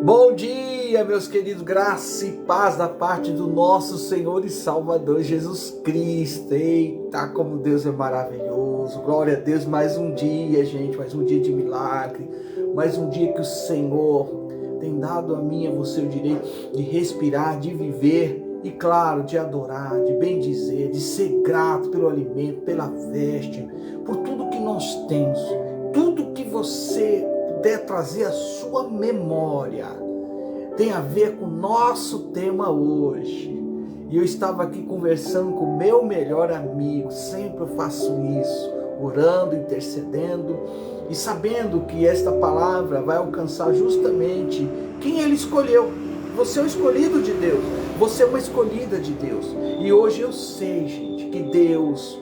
Bom dia, meus queridos, graça e paz da parte do nosso Senhor e Salvador Jesus Cristo. Eita, como Deus é maravilhoso, glória a Deus, mais um dia, gente, mais um dia de milagre, mais um dia que o Senhor tem dado a mim e a você o direito de respirar, de viver e, claro, de adorar, de bendizer, de ser grato pelo alimento, pela veste, por tudo que nós temos, tudo que você puder trazer à sua memória, tem a ver com o nosso tema hoje. E eu estava aqui conversando com o meu melhor amigo, sempre eu faço isso, orando, intercedendo e sabendo que esta palavra vai alcançar justamente quem ele escolheu. Você é o escolhido de Deus, você é uma escolhida de Deus. E hoje eu sei, gente, que Deus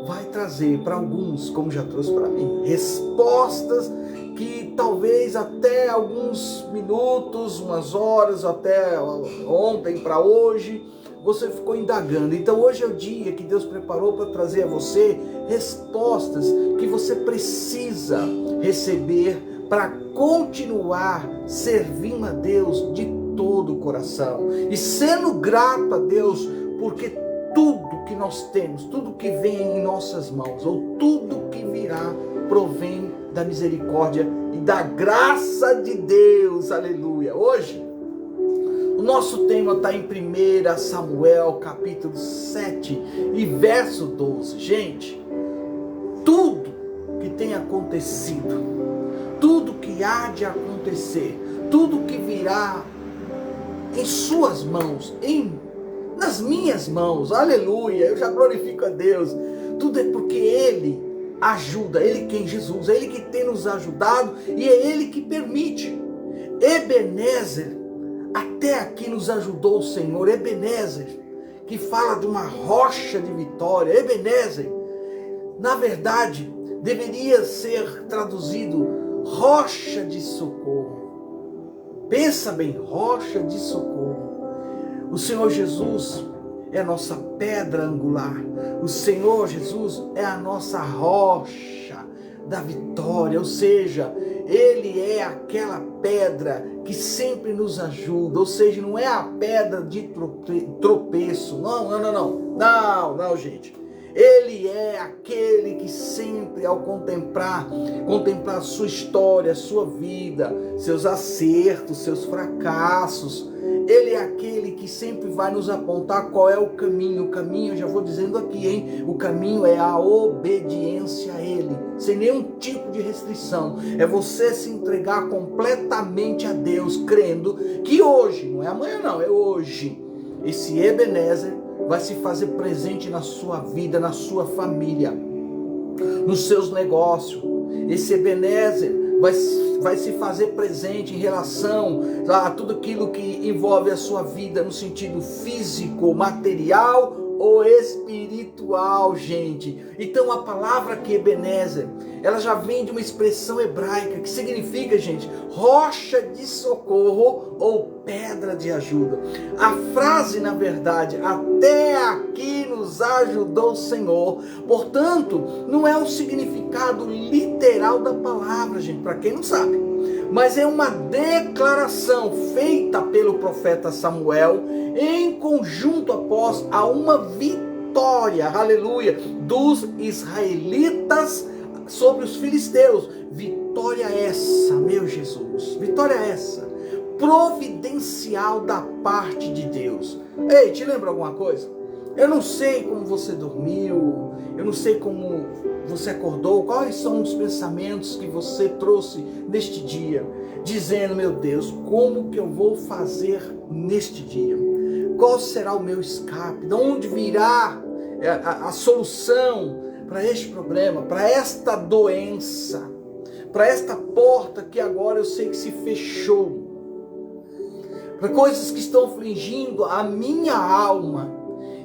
vai trazer para alguns, como já trouxe para mim, respostas que talvez até alguns minutos, umas horas, até ontem para hoje, você ficou indagando. Então hoje é o dia que Deus preparou para trazer a você respostas que você precisa receber para continuar servindo a Deus de todo o coração e sendo grato a Deus, porque tudo que nós temos, tudo que vem em nossas mãos, ou tudo que virá, provém da misericórdia e da graça de Deus, aleluia. Hoje, o nosso tema está em 1 Samuel, capítulo 7 e verso 12. Gente, tudo que tem acontecido, tudo que há de acontecer, tudo que virá em suas mãos, nas minhas mãos, aleluia, eu já glorifico a Deus, tudo é porque Ele ajuda, Ele quem? Jesus, Ele que tem nos ajudado e é Ele que permite. Ebenezer, até aqui nos ajudou o Senhor. Ebenezer, que fala de uma rocha de vitória. Ebenezer, na verdade, deveria ser traduzido rocha de socorro. Pensa bem, rocha de socorro. O Senhor Jesus é a nossa pedra angular. O Senhor Jesus é a nossa rocha da vitória. Ou seja, Ele é aquela pedra que sempre nos ajuda. Ou seja, não é a pedra de tropeço. Não, gente. Ele é aquele que sempre, ao contemplar a sua história, a sua vida, seus acertos, seus fracassos, Ele é aquele que sempre vai nos apontar qual é o caminho. O caminho, eu já vou dizendo aqui, hein? O caminho é a obediência a Ele, sem nenhum tipo de restrição. É você se entregar completamente a Deus, crendo que hoje, não é amanhã não, é hoje, esse Ebenezer vai se fazer presente na sua vida, na sua família, nos seus negócios. Esse Ebenezer vai se fazer presente em relação a tudo aquilo que envolve a sua vida no sentido físico, material ou espiritual, gente. Então a palavra aqui, Ebenezer, ela já vem de uma expressão hebraica que significa, gente, rocha de socorro ou pedra de ajuda. A frase, na verdade, até aqui nos ajudou o Senhor, portanto, não é o significado literal da palavra, gente, para quem não sabe, mas é uma declaração feita pelo profeta Samuel em conjunto após a uma vitória, aleluia, dos israelitas sobre os filisteus. Vitória essa, meu Jesus, vitória essa, providencial da parte de Deus. Ei, te lembra alguma coisa? Eu não sei como você dormiu, eu não sei como você acordou, quais são os pensamentos que você trouxe neste dia, dizendo, meu Deus, como que eu vou fazer neste dia? Qual será o meu escape? De onde virá a solução para este problema, para esta doença, para esta porta que agora eu sei que se fechou, para coisas que estão afligindo a minha alma,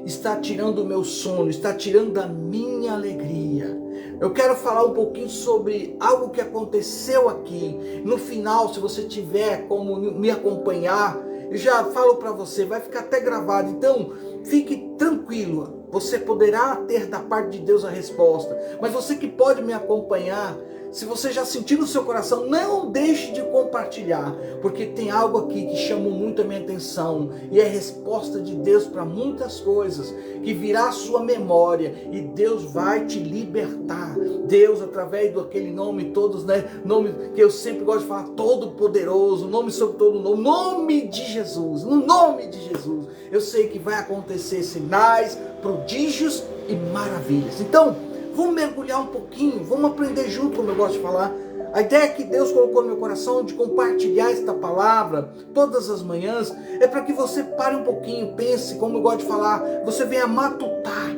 está tirando o meu sono, está tirando a minha alegria. Eu quero falar um pouquinho sobre algo que aconteceu aqui. No final, se você tiver como me acompanhar, eu já falo para você, vai ficar até gravado. Então, fique tranquilo, você poderá ter da parte de Deus a resposta. Mas você que pode me acompanhar, Se você já sentiu no seu coração, não deixe de compartilhar, porque tem algo aqui que chamou muito a minha atenção e é resposta de Deus para muitas coisas que virá à sua memória e Deus vai te libertar. Deus, através daquele nome, todos, né? Nome que eu sempre gosto de falar, todo-poderoso, nome sobre todo nome, nome de Jesus, no nome de Jesus. Eu sei que vai acontecer sinais, prodígios e maravilhas. Então, vamos mergulhar um pouquinho, vamos aprender junto, como eu gosto de falar. A ideia que Deus colocou no meu coração de compartilhar esta palavra todas as manhãs é para que você pare um pouquinho, pense, como eu gosto de falar, você venha matutar,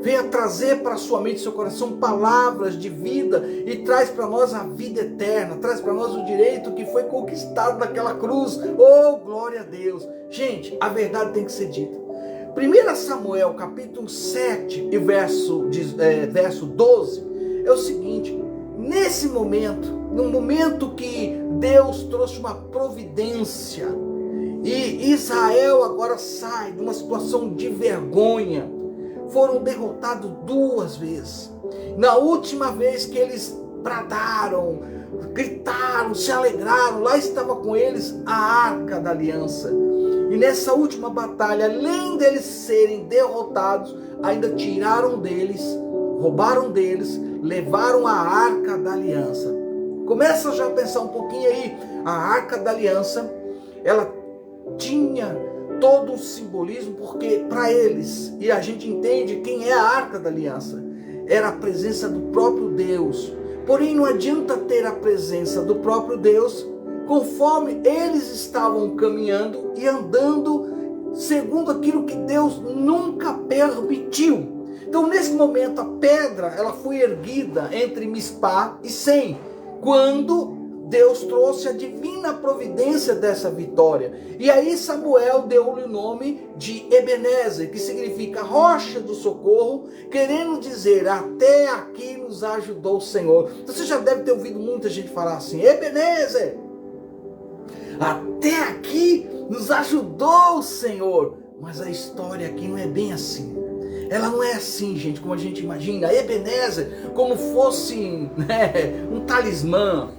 venha trazer para a sua mente e seu coração palavras de vida e traz para nós a vida eterna, traz para nós o direito que foi conquistado naquela cruz. Oh, glória a Deus! Gente, a verdade tem que ser dita. 1 Samuel capítulo 7 e verso 12 é o seguinte: nesse momento, no momento que Deus trouxe uma providência e Israel agora sai de uma situação de vergonha, foram derrotados 2 vezes. Na última vez que eles bradaram, gritaram, se alegraram, lá estava com eles a Arca da Aliança. E nessa última batalha, além deles serem derrotados, ainda tiraram deles, roubaram deles, levaram a Arca da Aliança. Começa já a pensar um pouquinho aí. A Arca da Aliança, ela tinha todo um simbolismo, porque para eles, e a gente entende quem é a Arca da Aliança, era a presença do próprio Deus. Porém, não adianta ter a presença do próprio Deus conforme eles estavam caminhando e andando segundo aquilo que Deus nunca permitiu. Então, nesse momento, a pedra ela foi erguida entre Mispá e Sem, quando Deus trouxe a divina providência dessa vitória. E aí Samuel deu-lhe o nome de Ebenezer, que significa rocha do socorro, querendo dizer, até aqui nos ajudou o Senhor. Você já deve ter ouvido muita gente falar assim, Ebenezer, até aqui nos ajudou o Senhor. Mas a história aqui não é bem assim. Ela não é assim, gente, como a gente imagina. Ebenezer, como fosse um talismã.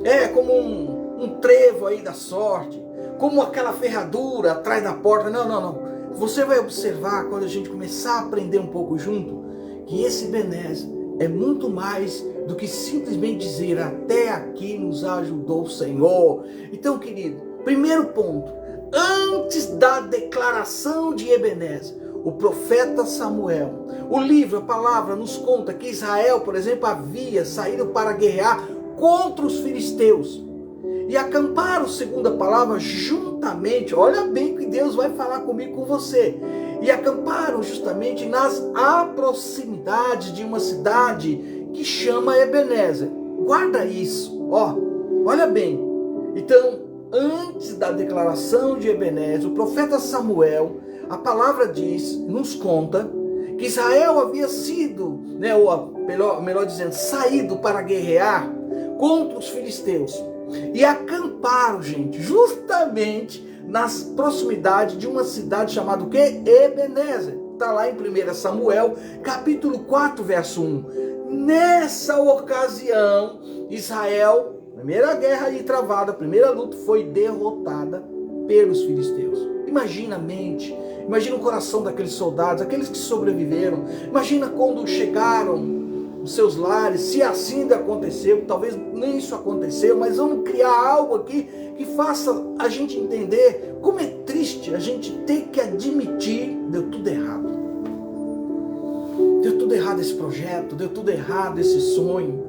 É como um trevo aí da sorte. Como aquela ferradura atrás da porta. Não. Você vai observar, quando a gente começar a aprender um pouco junto, que esse Ebenezer é muito mais do que simplesmente dizer, até aqui nos ajudou o Senhor. Então, querido, primeiro ponto, antes da declaração de Ebenezer, o profeta Samuel, o livro, a palavra nos conta que Israel, por exemplo, havia saído para guerrear contra os filisteus e acamparam, segundo a palavra, juntamente, olha bem que Deus vai falar comigo, com você, e acamparam justamente nas proximidades de uma cidade que chama Ebenezer. Guarda isso, olha bem. Então, antes da declaração de Ebenezer, o profeta Samuel, a palavra diz, nos conta, que Israel havia sido, ou melhor dizendo, saído para guerrear contra os filisteus. E acamparam, gente, justamente nas proximidades de uma cidade chamada o quê? Ebenezer. Está lá em 1 Samuel, capítulo 4, verso 1. Nessa ocasião, Israel, primeira guerra aí travada, a primeira luta, foi derrotada pelos filisteus. Imagina a mente, imagina o coração daqueles soldados, aqueles que sobreviveram. Imagina quando chegaram os seus lares, se assim ainda aconteceu, talvez nem isso aconteceu, mas vamos criar algo aqui que faça a gente entender como é triste a gente ter que admitir, deu tudo errado. Deu tudo errado esse projeto, deu tudo errado esse sonho,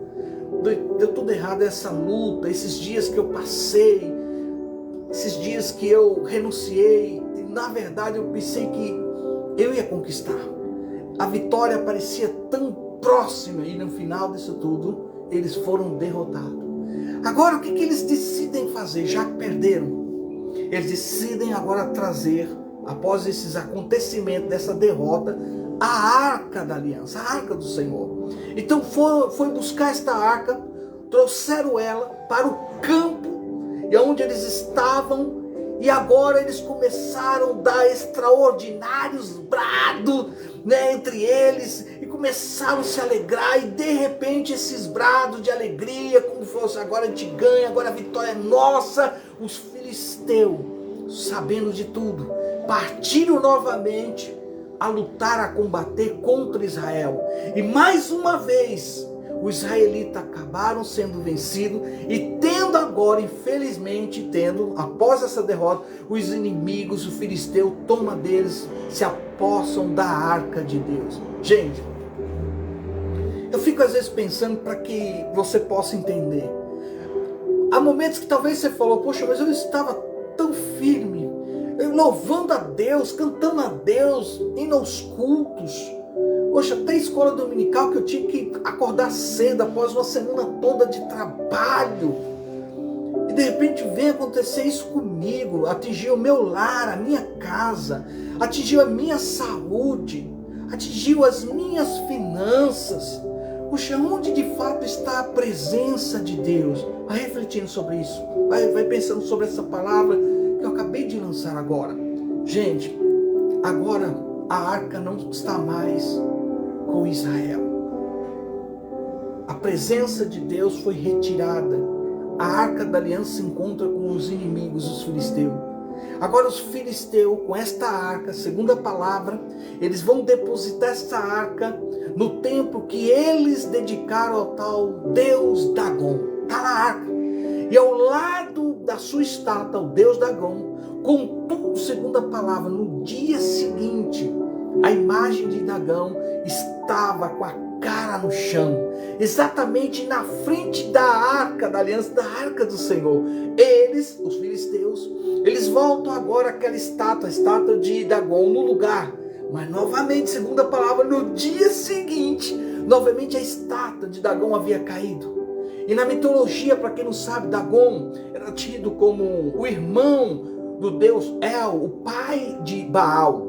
deu tudo errado essa luta, esses dias que eu passei, esses dias que eu renunciei, e na verdade eu pensei que eu ia conquistar. A vitória parecia tão próxima e no final disso tudo, eles foram derrotados. Agora o que eles decidem fazer, já que perderam? Eles decidem agora trazer, após esses acontecimentos, dessa derrota, a Arca da Aliança, a Arca do Senhor. Então foi buscar esta arca, trouxeram ela para o campo, e onde eles estavam, E agora eles começaram a dar extraordinários brados, né, entre eles, e começaram a se alegrar, e de repente esses brados de alegria, como fosse, agora a gente ganha, agora a vitória é nossa. Os filisteus, sabendo de tudo, partiram novamente a lutar, a combater contra Israel. E mais uma vez, os israelitas acabaram sendo vencidos e tendo agora, infelizmente, após essa derrota, os inimigos, o filisteu, toma deles, se apossam da arca de Deus. Gente, eu fico às vezes pensando para que você possa entender. Há momentos que talvez você falou, poxa, mas eu estava tão firme, louvando a Deus, cantando a Deus, indo aos cultos. Poxa, até a escola dominical que eu tinha que acordar cedo após uma semana toda de trabalho. E de repente vem acontecer isso comigo, atingiu o meu lar, a minha casa, atingiu a minha saúde, atingiu as minhas finanças. Poxa, onde de fato está a presença de Deus? Vai refletindo sobre isso, vai pensando sobre essa palavra que eu acabei de lançar agora. Gente, agora a arca não está mais com Israel. A presença de Deus foi retirada. A arca da aliança se encontra com os inimigos, os filisteus. Agora os filisteus, com esta arca, segundo a palavra, eles vão depositar esta arca no templo que eles dedicaram ao tal Deus Dagon. Está na arca. E ao lado da sua estátua, o Deus Dagon, contudo, segundo a palavra, no dia seguinte, a imagem de Dagon estava com a cara no chão, exatamente na frente da arca da aliança, da arca do Senhor. Eles, os filisteus, eles voltam agora àquela estátua, a estátua de Dagon, no lugar. Mas novamente, segundo a palavra, no dia seguinte, novamente a estátua de Dagon havia caído. E na mitologia, para quem não sabe, Dagon era tido como o irmão do deus El, o pai de Baal.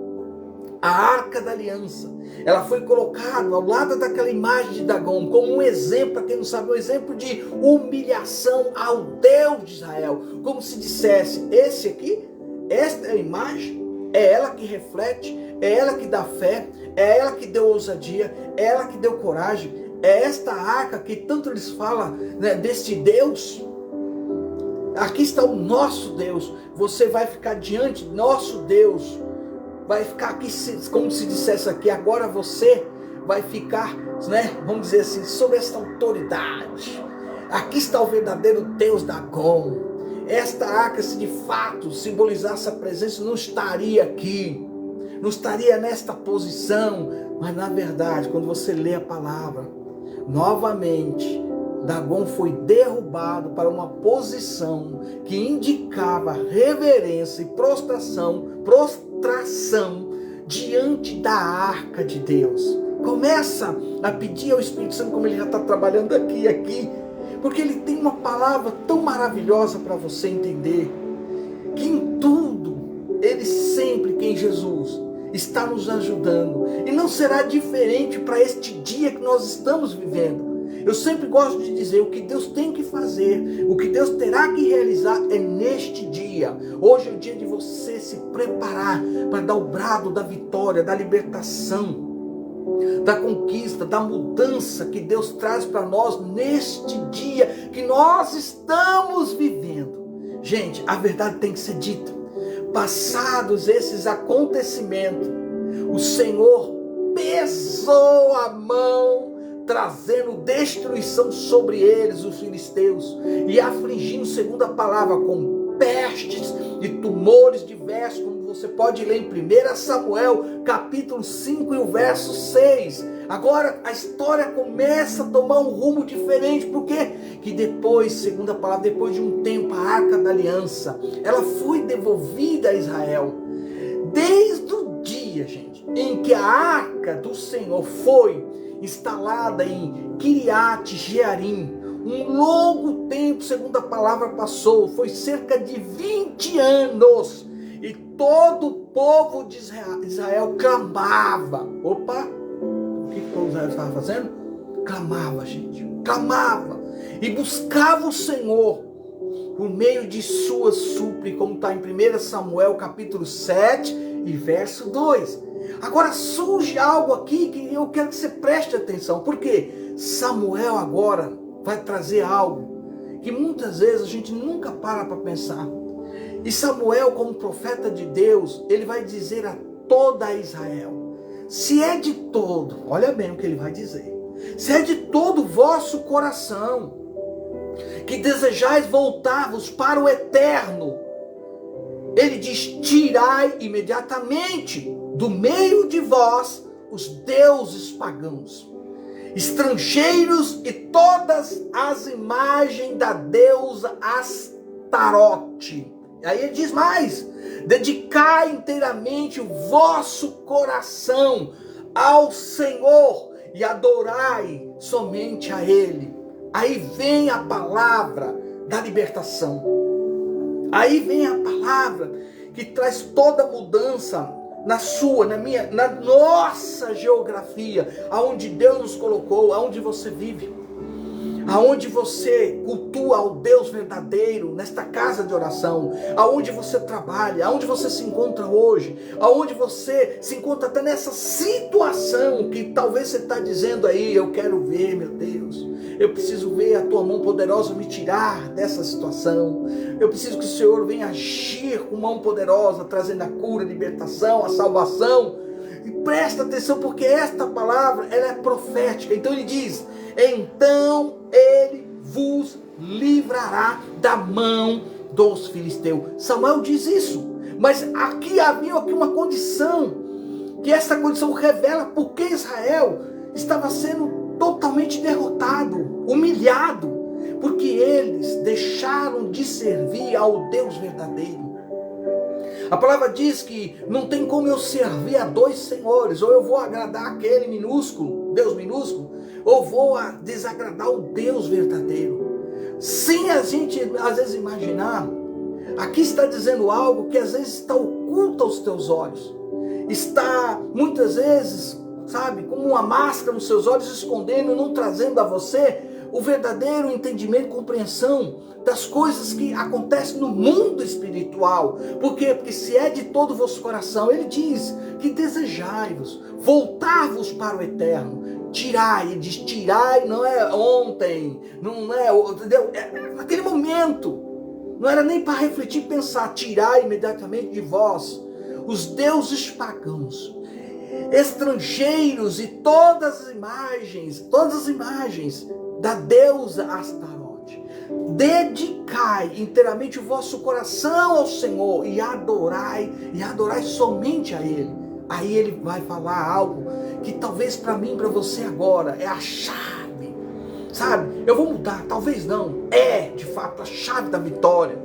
A arca da aliança, ela foi colocada ao lado daquela imagem de Dagon como um exemplo, para quem não sabe, um exemplo de humilhação ao Deus de Israel, como se dissesse, esse aqui, esta é a imagem, é ela que reflete, é ela que dá fé, é ela que deu ousadia, é ela que deu coragem, é esta arca que tanto eles falam, né, deste Deus. Aqui está o nosso Deus, você vai ficar diante do nosso Deus, vai ficar aqui, como se dissesse aqui, agora você vai ficar, né, vamos dizer assim, sob esta autoridade. Aqui está o verdadeiro Deus Dagon. Esta arca, se de fato simbolizasse a presença, não estaria aqui, não estaria nesta posição, mas na verdade, quando você lê a palavra, novamente, Dagon foi derrubado para uma posição que indicava reverência e prostração diante da arca de Deus. Começa a pedir ao Espírito Santo, como ele já está trabalhando aqui, porque ele tem uma palavra tão maravilhosa para você entender, que em tudo, ele sempre, que em Jesus, está nos ajudando, e não será diferente para este dia que nós estamos vivendo. Eu sempre gosto de dizer, o que Deus tem que fazer, o que Deus terá que realizar é neste dia. Hoje é o dia de você se preparar para dar o brado da vitória, da libertação, da conquista, da mudança que Deus traz para nós neste dia que nós estamos vivendo. Gente, a verdade tem que ser dita. Passados esses acontecimentos, o Senhor pesou a mão, trazendo destruição sobre eles, os filisteus, e afligindo, segundo a palavra, com pestes e tumores diversos, como você pode ler em 1 Samuel, capítulo 5 e o verso 6. Agora a história começa a tomar um rumo diferente, porque que depois, segundo a palavra, depois de um tempo, a arca da aliança, ela foi devolvida a Israel. Desde o dia, gente, em que a arca do Senhor foi instalada em Kiriat Jearim, um longo tempo, segundo a palavra, passou, foi cerca de 20 anos, e todo o povo de Israel clamava. Opa, o que o Israel estava fazendo? Clamava, gente, clamava, e buscava o Senhor, por meio de sua súplica, como está em 1 Samuel capítulo 7 e verso 2. Agora surge algo aqui que eu quero que você preste atenção, porque Samuel agora vai trazer algo que muitas vezes a gente nunca para pensar. E Samuel, como profeta de Deus, ele vai dizer a toda Israel: se é de todo, olha bem o que ele vai dizer, se é de todo o vosso coração que desejais voltar-vos para o eterno, ele diz: tirai imediatamente do meio de vós os deuses pagãos, estrangeiros e todas as imagens da deusa Astarote. E aí ele diz mais: dedicai inteiramente o vosso coração ao Senhor e adorai somente a Ele. Aí vem a palavra da libertação. Aí vem a palavra que traz toda mudança na sua, na minha, na nossa geografia, aonde Deus nos colocou, aonde você vive, aonde você cultua ao Deus verdadeiro, nesta casa de oração, aonde você trabalha, aonde você se encontra hoje, aonde você se encontra até nessa situação que talvez você está dizendo aí: eu quero ver, meu Deus, eu preciso ver a tua mão poderosa me tirar dessa situação, eu preciso que o Senhor venha agir com mão poderosa, trazendo a cura, a libertação, a salvação. E presta atenção, porque esta palavra, ela é profética. Então ele diz: então ele vos livrará da mão dos filisteus. Samuel diz isso, mas aqui havia uma condição, que essa condição revela porque Israel estava sendo totalmente derrotado, humilhado, porque eles deixaram de servir ao Deus verdadeiro. A palavra diz que não tem como eu servir a dois senhores: ou eu vou agradar aquele minúsculo, Deus minúsculo, ou vou desagradar o Deus verdadeiro. Sem a gente às vezes imaginar, aqui está dizendo algo que às vezes está oculto aos teus olhos, está muitas vezes, sabe, como uma máscara nos seus olhos, escondendo, não trazendo a você o verdadeiro entendimento e compreensão das coisas que acontecem no mundo espiritual. Por quê? Porque se é de todo o vosso coração, ele diz que desejai-vos, voltar-vos para o eterno. Tirai, ele diz: tirai não é ontem, não é, entendeu? É naquele momento, não era nem para refletir e pensar. Tirai imediatamente de vós os deuses pagãos, estrangeiros e todas as imagens da deusa Astarote. Dedicai inteiramente o vosso coração ao Senhor e adorai somente a Ele. Aí ele vai falar algo que talvez para mim, para você agora, é a chave, sabe? Eu vou mudar, talvez não, é de fato a chave da vitória.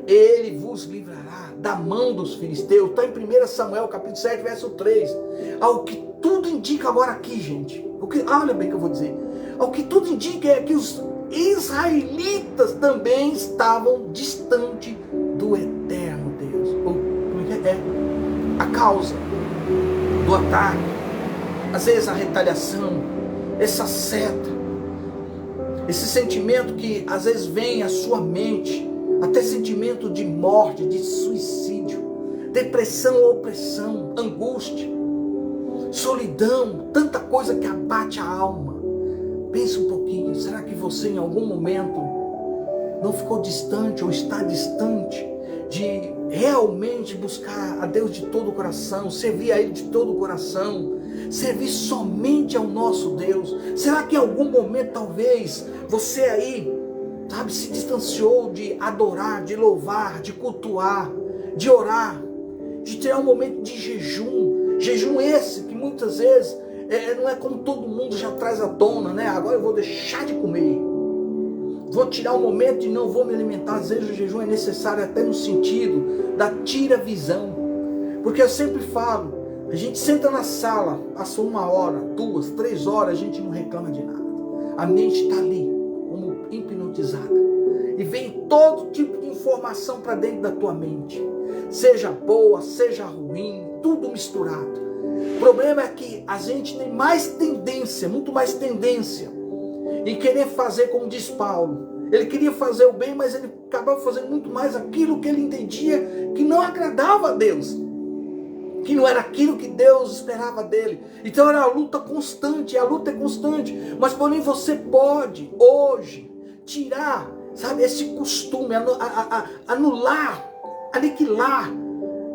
Ele vos livrará da mão dos filisteus. Está em 1 Samuel capítulo 7, verso 3. Ao que tudo indica agora aqui, gente, olha bem o que eu vou dizer. Ao que tudo indica é que os israelitas também estavam distante do eterno Deus. Como é? A causa do ataque, às vezes a retaliação, essa seta, esse sentimento que às vezes vem à sua mente, até sentimento de morte, de suicídio, depressão, opressão, angústia, solidão, tanta coisa que abate a alma. Pense um pouquinho, será que você em algum momento não ficou distante ou está distante de realmente buscar a Deus de todo o coração, servir a Ele de todo o coração, servir somente ao nosso Deus? Será que em algum momento talvez você aí, sabe, se distanciou de adorar, de louvar, de cultuar, de orar, de ter um momento de jejum esse que muitas vezes não é como todo mundo já traz à tona, né? Agora eu vou deixar de comer, vou tirar um momento e não vou me alimentar. Às vezes o jejum é necessário até no sentido da tira-visão, porque eu sempre falo, a gente senta na sala, passou 1 hora, 2, 3 horas, a gente não reclama de nada, a mente está ali como hipnotizada, e vem todo tipo de informação para dentro da tua mente, seja boa, seja ruim, tudo misturado. O problema é que a gente tem mais tendência, muito mais tendência, em querer fazer como diz Paulo, Ele queria fazer o bem, mas ele acabava fazendo muito mais aquilo que ele entendia que não agradava a Deus, que não era aquilo que Deus esperava dele. Então era a luta constante, a luta é constante. Mas porém você pode hoje tirar, sabe, esse costume, anular, aniquilar,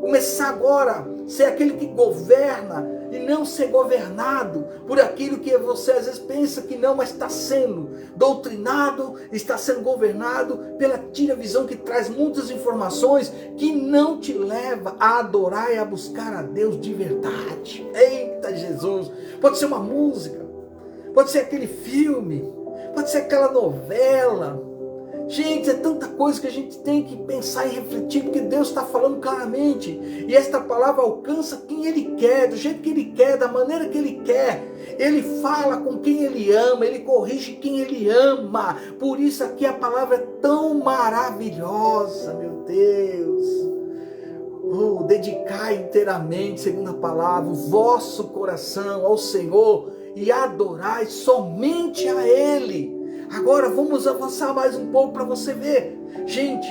começar agora a ser aquele que governa e não ser governado por aquilo que você às vezes pensa que não, mas está sendo doutrinado, está sendo governado pela visão que traz muitas informações que não te leva a adorar e a buscar a Deus de verdade. Eita Jesus! Pode ser uma música, pode ser aquele filme, pode ser aquela novela. Gente, é tanta coisa que a gente tem que pensar e refletir, porque Deus está falando claramente. E esta palavra alcança quem Ele quer, do jeito que Ele quer, da maneira que Ele quer. Ele fala com quem Ele ama, Ele corrige quem Ele ama. Por isso aqui a palavra é tão maravilhosa, meu Deus. Dedicai inteiramente, segundo a palavra, o vosso coração ao Senhor e adorai somente a Ele. Agora vamos avançar mais um pouco para você ver. Gente,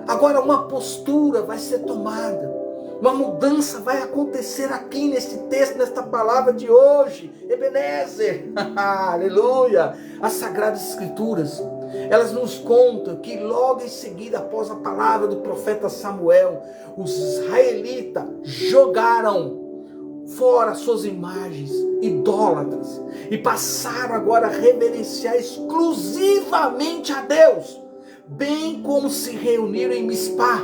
agora uma postura vai ser tomada. Uma mudança vai acontecer aqui neste texto, nesta palavra de hoje. Ebenezer, aleluia. As Sagradas Escrituras, elas nos contam que logo em seguida, após a palavra do profeta Samuel, os israelitas jogaram fora suas imagens idólatras e passaram agora a reverenciar exclusivamente a Deus, bem como se reuniram em Mispá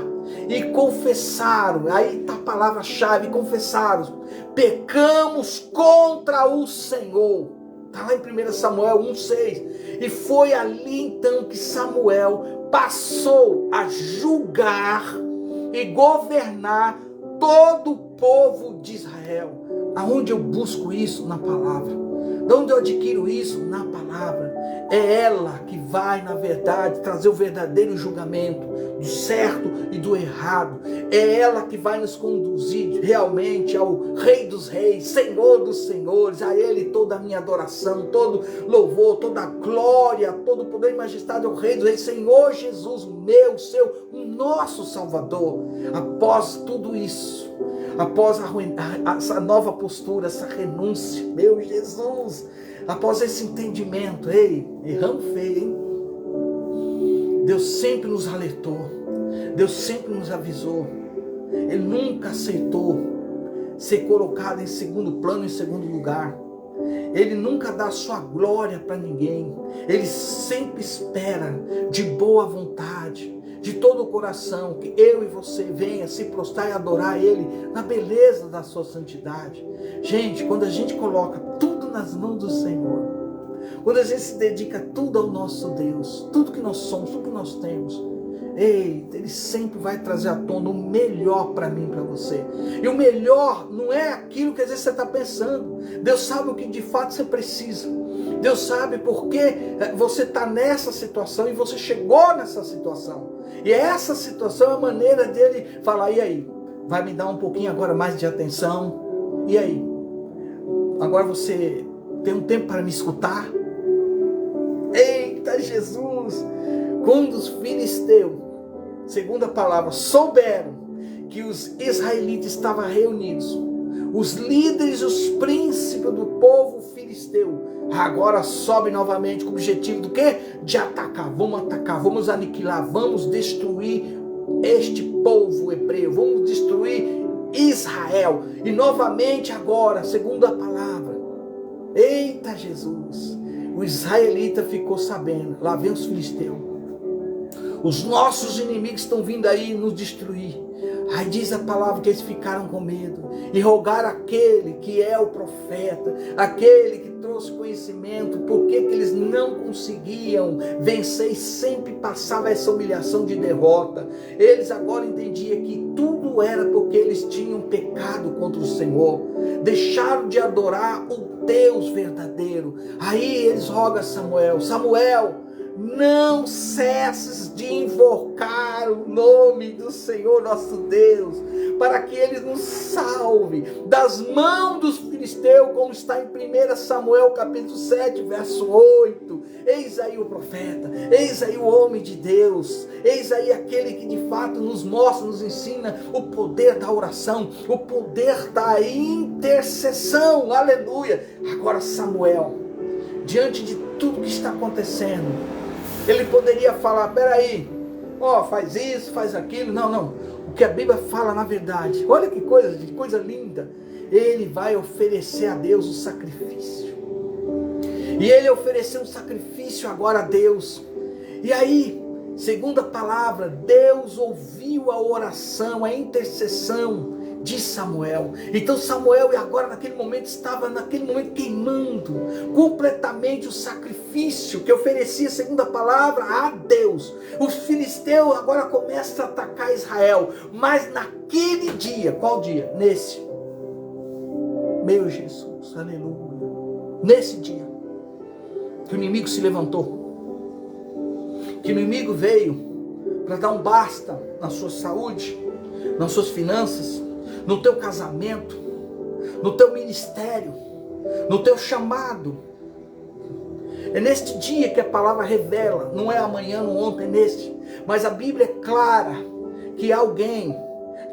e confessaram, aí está a palavra-chave, confessaram, pecamos contra o Senhor. Está lá em 1 Samuel 1,6. E foi ali então que Samuel passou a julgar e governar todo o povo de Israel. Aonde eu busco isso? Na palavra. De onde eu adquiro isso? Na palavra. É ela que vai, na verdade, trazer o verdadeiro julgamento do certo e do errado. É ela que vai nos conduzir realmente ao Rei dos Reis, Senhor dos Senhores. A Ele toda a minha adoração, todo louvor, toda a glória, todo o poder e majestade ao Rei dos Reis, Senhor Jesus, o meu, o seu, o nosso Salvador. Após tudo isso, após essa nova postura, essa renúncia, meu Jesus, após esse entendimento, erramos feio, hein? Deus sempre nos alertou, Deus sempre nos avisou, Ele nunca aceitou ser colocado em segundo plano, em segundo lugar. Ele nunca dá sua glória para ninguém. Ele sempre espera de boa vontade, de todo o coração, que eu e você venha se prostrar e adorar Ele na beleza da sua santidade. Gente, quando a gente coloca tudo nas mãos do Senhor, quando a gente se dedica tudo ao nosso Deus, tudo que nós somos, tudo que nós temos, Ele sempre vai trazer à tona o melhor para mim, para você. E o melhor não é aquilo que às vezes você está pensando. Deus sabe o que de fato você precisa. Deus sabe por que você está nessa situação e você chegou nessa situação. E essa situação é a maneira dele falar: e aí? Vai me dar um pouquinho agora mais de atenção? E aí? Agora você tem um tempo para me escutar? Eita Jesus! Quando os filisteus, segundo a palavra, souberam que os israelitas estavam reunidos, os líderes, os príncipes do povo filisteu, agora sobem novamente com o objetivo do quê? De atacar, vamos aniquilar, vamos destruir este povo hebreu, vamos destruir Israel. E novamente agora, segundo a palavra, eita Jesus, o israelita ficou sabendo, lá vem os filisteus, os nossos inimigos estão vindo aí nos destruir. Aí diz a palavra que eles ficaram com medo e rogaram aquele que é o profeta, aquele que trouxe conhecimento, por que eles não conseguiam vencer e sempre passava essa humilhação de derrota. Eles agora entendiam que tudo era porque eles tinham pecado contra o Senhor, deixaram de adorar o Deus verdadeiro. Aí eles rogam a Samuel: Samuel, não cesses de invocar o nome do Senhor nosso Deus, para que Ele nos salve das mãos dos filisteus, como está em 1 Samuel capítulo 7, verso 8. Eis aí o profeta, eis aí o homem de Deus, eis aí aquele que de fato nos mostra, nos ensina o poder da oração, o poder da intercessão, aleluia. Agora Samuel, diante de tudo que está acontecendo, ele poderia falar, peraí, faz isso, faz aquilo. Não, o que a Bíblia fala na verdade, olha que coisa linda, ele vai oferecer a Deus o sacrifício, e ele ofereceu um sacrifício agora a Deus, e aí, segundo a palavra, Deus ouviu a oração, a intercessão de Samuel. Então Samuel agora estava queimando completamente o sacrifício que oferecia, segundo a palavra, a Deus. Os filisteus agora começam a atacar Israel, mas naquele dia, qual dia? Nesse, meu Jesus, aleluia, nesse dia que o inimigo se levantou, que o inimigo veio para dar um basta na sua saúde, nas suas finanças, no teu casamento, no teu ministério, no teu chamado. É neste dia que a palavra revela, não é amanhã, não ontem, é neste. Mas a Bíblia é clara que há alguém,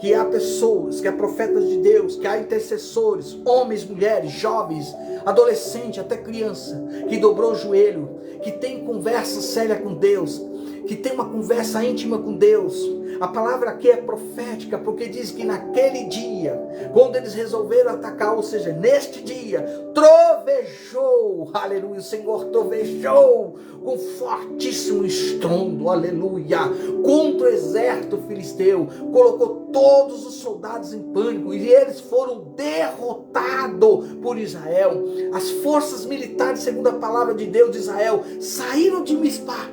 que há pessoas, que há profetas de Deus, que há intercessores, homens, mulheres, jovens, adolescente, até criança, que dobrou o joelho, que tem conversa séria com Deus, que tem uma conversa íntima com Deus. A palavra aqui é profética, porque diz que naquele dia, quando eles resolveram atacar, ou seja, neste dia, trovejou, aleluia, o Senhor trovejou com fortíssimo estrondo, aleluia, contra o exército filisteu, colocou todos os soldados em pânico, e eles foram derrotados por Israel. As forças militares, segundo a palavra de Deus de Israel, saíram de Mispá,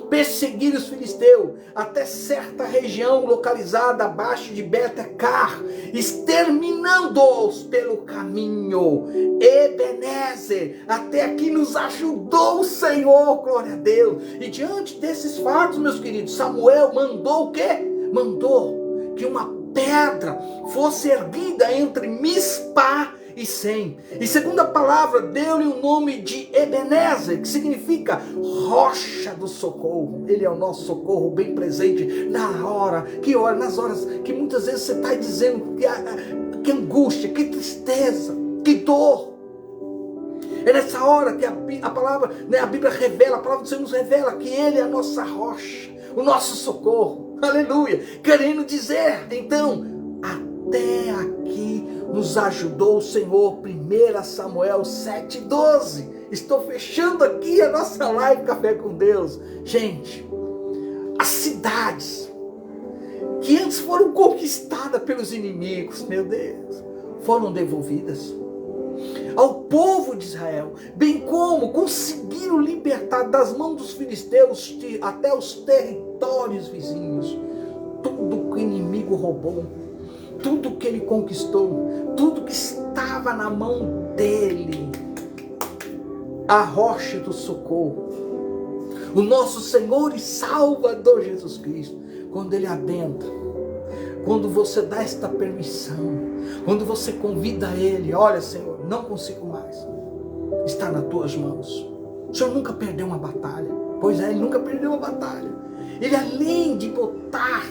perseguiram os filisteus até certa região localizada abaixo de Betecar, exterminando-os pelo caminho. Ebenezer, até aqui nos ajudou o Senhor, glória a Deus. E diante desses fatos, meus queridos, Samuel mandou o quê? Mandou que uma pedra fosse erguida entre Mispá e Sem. E segundo a palavra, deu-lhe o nome de Ebenezer, que significa rocha do socorro. Ele é o nosso socorro bem presente nas horas que muitas vezes você está dizendo que angústia, que tristeza, que dor. É nessa hora que a palavra, a Bíblia revela, a palavra do Senhor nos revela que Ele é a nossa rocha, o nosso socorro. Aleluia. Querendo dizer, então, até aqui nos ajudou o Senhor. 1 Samuel 7,12. Estou fechando aqui a nossa live Café com Deus. Gente, as cidades que antes foram conquistadas pelos inimigos, meu Deus, foram devolvidas ao povo de Israel, bem como conseguiram libertar das mãos dos filisteus até os territórios vizinhos. Tudo que o inimigo roubou, tudo que ele conquistou, tudo que estava na mão dele, a rocha do socorro, o nosso Senhor e Salvador Jesus Cristo, quando ele adentra, quando você dá esta permissão, quando você convida ele, olha Senhor, não consigo mais, está nas tuas mãos. O Senhor nunca perdeu uma batalha, pois é, ele nunca perdeu uma batalha. Ele, além de botar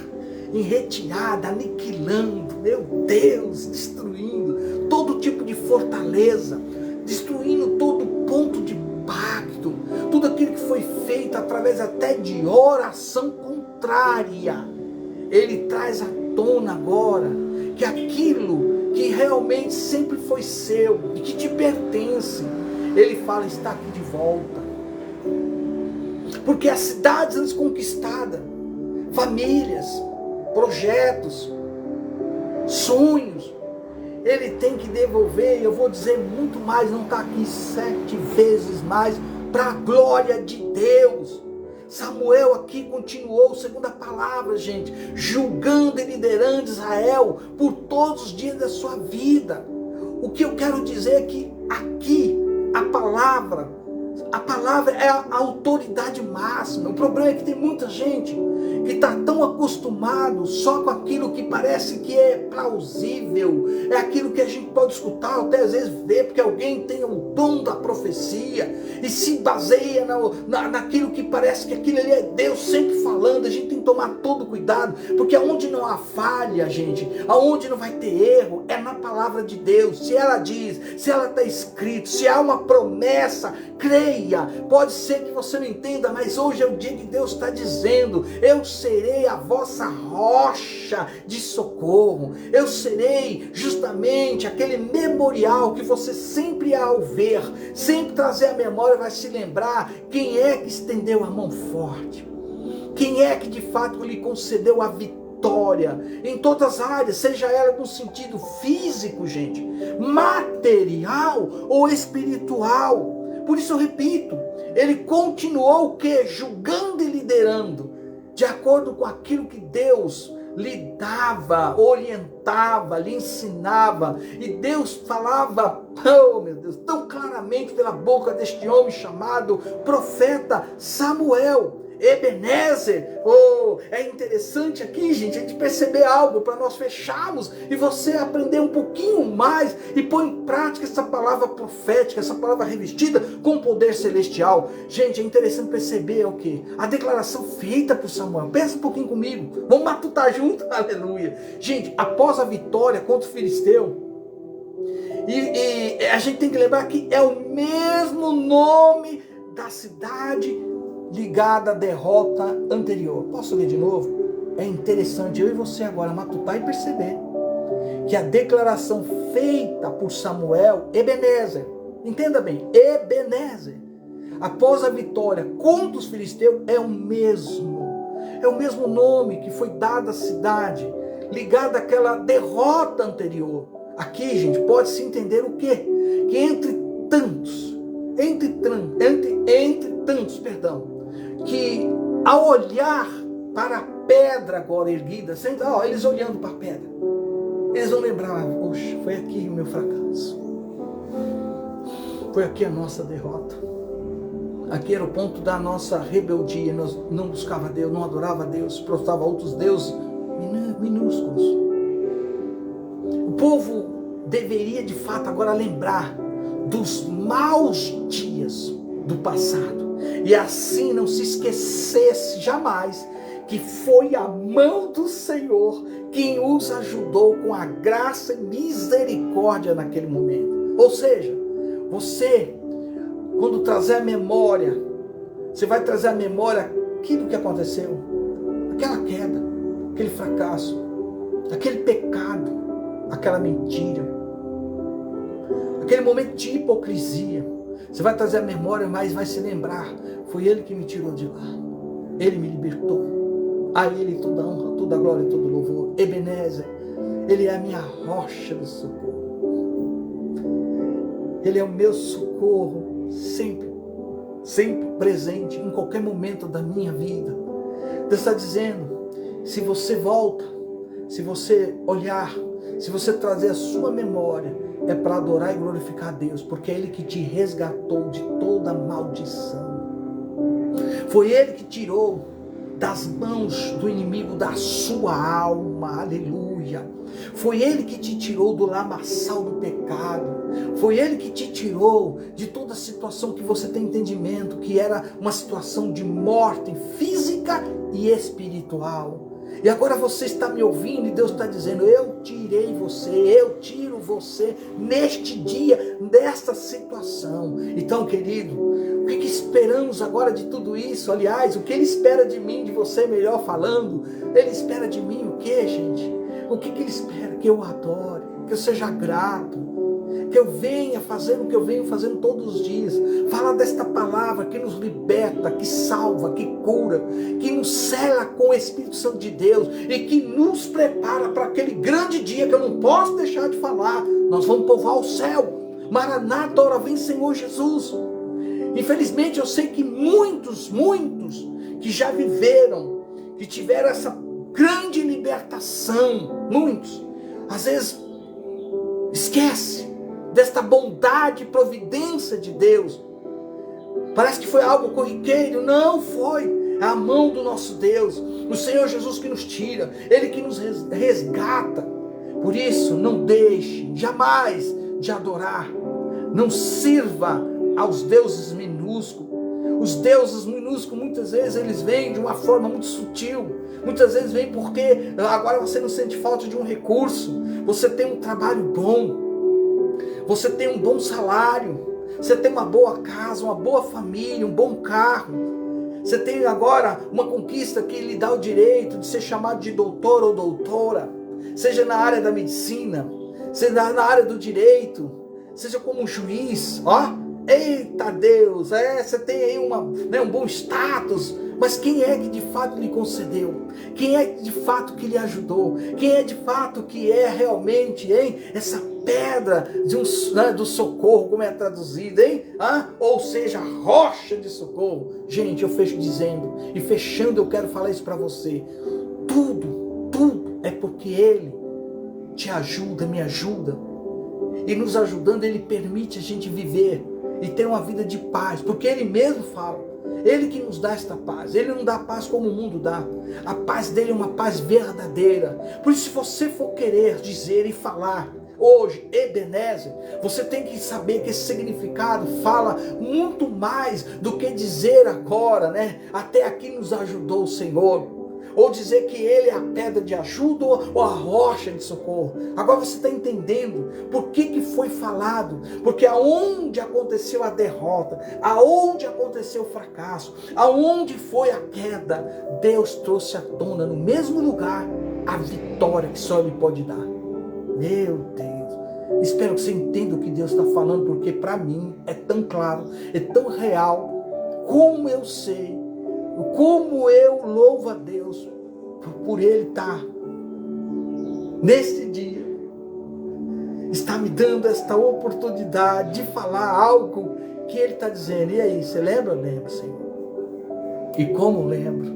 em retirada, aniquilando, meu Deus, destruindo todo tipo de fortaleza, destruindo todo ponto de pacto, tudo aquilo que foi feito através até de oração contrária, ele traz à tona agora que aquilo que realmente sempre foi seu e que te pertence, ele fala, está aqui de volta. Porque as cidades antes conquistadas, famílias, projetos, sonhos, ele tem que devolver. Eu vou dizer muito mais, não está aqui 7 vezes mais, para a glória de Deus. Samuel aqui continuou, segundo a palavra, gente, julgando e liderando Israel por todos os dias da sua vida. O que eu quero dizer é que aqui a palavra palavra é a autoridade máxima. O problema é que tem muita gente que está tão acostumado só com aquilo que parece que é plausível, é aquilo que a gente pode escutar, até às vezes ver, porque alguém tem o dom da profecia, e se baseia naquilo que parece que aquilo ali é Deus sempre falando. A gente tem que tomar todo cuidado, porque aonde não há falha, gente, aonde não vai ter erro, é na palavra de Deus. Se ela diz, se ela está escrito, se há uma promessa, creia. Pode ser que você não entenda, mas hoje é o dia que Deus está dizendo: eu serei a vossa rocha de socorro, eu serei justamente aquele memorial que você sempre ao ver, sempre trazer a memória, vai se lembrar quem é que estendeu a mão forte, quem é que de fato lhe concedeu a vitória em todas as áreas, seja ela no sentido físico, gente, material ou espiritual. Por isso eu repito, ele continuou o quê? Julgando e liderando, de acordo com aquilo que Deus lhe dava, orientava, lhe ensinava. E Deus falava, oh meu Deus, tão claramente pela boca deste homem chamado profeta Samuel. Ebenezer. É interessante aqui, gente, a gente perceber algo para nós fecharmos e você aprender um pouquinho mais e pôr em prática essa palavra profética, essa palavra revestida com poder celestial. Gente, é interessante perceber o que? A declaração feita por Samuel. Pensa um pouquinho comigo, vamos matutar junto, aleluia. Gente, após a vitória contra o filisteu, e a gente tem que lembrar que é o mesmo nome da cidade ligada à derrota anterior. Posso ler de novo? É interessante eu e você agora matutar e perceber que a declaração feita por Samuel, Ebenezer, entenda bem, Ebenezer, após a vitória contra os filisteus, é o mesmo nome que foi dado à cidade, ligada àquela derrota anterior. Aqui, gente, pode-se entender o quê? Que entre tantos, que ao olhar para a pedra agora erguida, eles olhando para a pedra, eles vão lembrar, poxa, foi aqui o meu fracasso, foi aqui a nossa derrota, aqui era o ponto da nossa rebeldia, nós não buscava Deus, não adorava Deus, prostrava outros deuses minúsculos. O povo deveria de fato agora lembrar dos maus dias do passado, e assim não se esquecesse jamais que foi a mão do Senhor quem os ajudou com a graça e misericórdia naquele momento. Ou seja, você, quando trazer a memória, você vai trazer a memória aquilo que aconteceu, aquela queda, aquele fracasso, aquele pecado, aquela mentira, aquele momento de hipocrisia. Você vai trazer a memória, mas vai se lembrar, foi Ele que me tirou de lá, Ele me libertou, a Ele toda a honra, toda a glória, todo o louvor. Ebenezer, Ele é a minha rocha de socorro, Ele é o meu socorro, sempre presente, em qualquer momento da minha vida. Deus está dizendo, se você volta, se você olhar, se você trazer a sua memória, é para adorar e glorificar a Deus, porque é Ele que te resgatou de toda maldição. Foi Ele que tirou das mãos do inimigo da sua alma, aleluia. Foi Ele que te tirou do lamaçal do pecado. Foi Ele que te tirou de toda a situação que você tem entendimento, que era uma situação de morte física e espiritual. E agora você está me ouvindo e Deus está dizendo, eu tirei você, eu tiro você neste dia, nesta situação. Então, querido, o que esperamos agora de tudo isso? Aliás, o que Ele espera de mim, de você, melhor falando? Ele espera de mim o que, gente? O que Ele espera? Que eu adore, que eu seja grato, que eu venha fazendo o que eu venho fazendo todos os dias, falar desta palavra que nos liberta, que salva, que cura, que nos sela com o Espírito Santo de Deus e que nos prepara para aquele grande dia que eu não posso deixar de falar. Nós vamos povoar o céu. Maranata, ora vem Senhor Jesus. Infelizmente eu sei que muitos que já viveram, que tiveram essa grande libertação, muitos, às vezes esquece desta bondade e providência de Deus. Parece que foi algo corriqueiro. Não foi. É a mão do nosso Deus. O Senhor Jesus que nos tira. Ele que nos resgata. Por isso, não deixe jamais de adorar. Não sirva aos deuses minúsculos. Os deuses minúsculos, muitas vezes, eles vêm de uma forma muito sutil. Muitas vezes vêm porque agora você não sente falta de um recurso. Você tem um trabalho bom. Você tem um bom salário. Você tem uma boa casa, uma boa família, um bom carro. Você tem agora uma conquista que lhe dá o direito de ser chamado de doutor ou doutora. Seja na área da medicina, seja na área do direito, seja como juiz. Eita Deus, você tem aí um bom status. Mas quem é que de fato lhe concedeu? Quem é de fato que lhe ajudou? Quem é de fato que é realmente, essa pedra do socorro, como é traduzido, ou seja, rocha de socorro. Gente, eu fecho dizendo, e fechando eu quero falar isso para você. Tudo é porque Ele te ajuda, me ajuda. E nos ajudando, Ele permite a gente viver e ter uma vida de paz. Porque Ele mesmo fala. Ele que nos dá esta paz. Ele não dá paz como o mundo dá. A paz dele é uma paz verdadeira. Por isso, se você for querer dizer e falar hoje, Ebenezer, você tem que saber que esse significado fala muito mais do que dizer agora, até aqui nos ajudou o Senhor. Ou dizer que Ele é a pedra de ajuda ou a rocha de socorro. Agora você está entendendo por que foi falado. Porque aonde aconteceu a derrota, aonde aconteceu o fracasso, aonde foi a queda, Deus trouxe à tona no mesmo lugar a vitória que só Ele pode dar. Meu Deus, espero que você entenda o que Deus está falando, porque para mim é tão claro, é tão real, como eu sei. Como eu louvo a Deus por Ele estar neste dia, está me dando esta oportunidade de falar algo que Ele está dizendo. E aí, você lembra? Lembra, Senhor. E como lembro,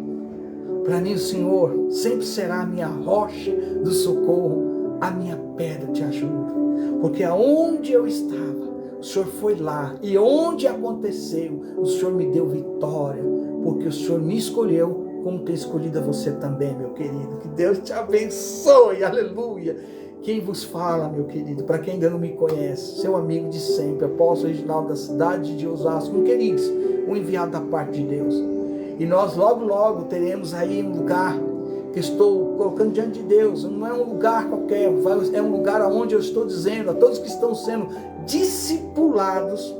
para mim o Senhor sempre será a minha rocha do socorro, a minha pedra de ajuda. Porque aonde eu estava, o Senhor foi lá. E onde aconteceu, o Senhor me deu vitória. Porque o Senhor me escolheu, como tem escolhido a você também, meu querido. Que Deus te abençoe, aleluia. Quem vos fala, meu querido, para quem ainda não me conhece, seu amigo de sempre, apóstolo Reginaldo da cidade de Osasco, queridos, um enviado da parte de Deus. E nós logo teremos aí um lugar que estou colocando diante de Deus. Não é um lugar qualquer, é um lugar onde eu estou dizendo a todos que estão sendo discipulados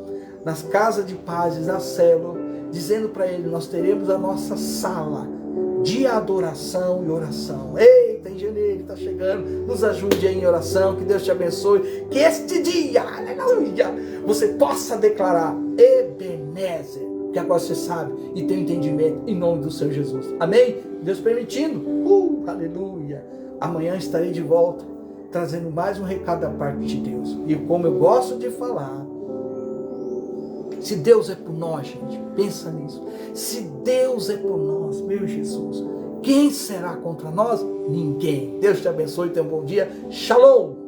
nas casas de paz, na célula, dizendo para ele, nós teremos a nossa sala de adoração e oração. Eita, em janeiro está chegando, nos ajude aí em oração, que Deus te abençoe, que este dia, aleluia, você possa declarar Ebenezer, que agora você sabe e tem entendimento, em nome do Senhor Jesus. Amém? Deus permitindo, aleluia, amanhã estarei de volta, trazendo mais um recado da parte de Deus. E como eu gosto de falar, se Deus é por nós, gente, pensa nisso. Se Deus é por nós, meu Jesus, quem será contra nós? Ninguém. Deus te abençoe e tenha um bom dia. Shalom!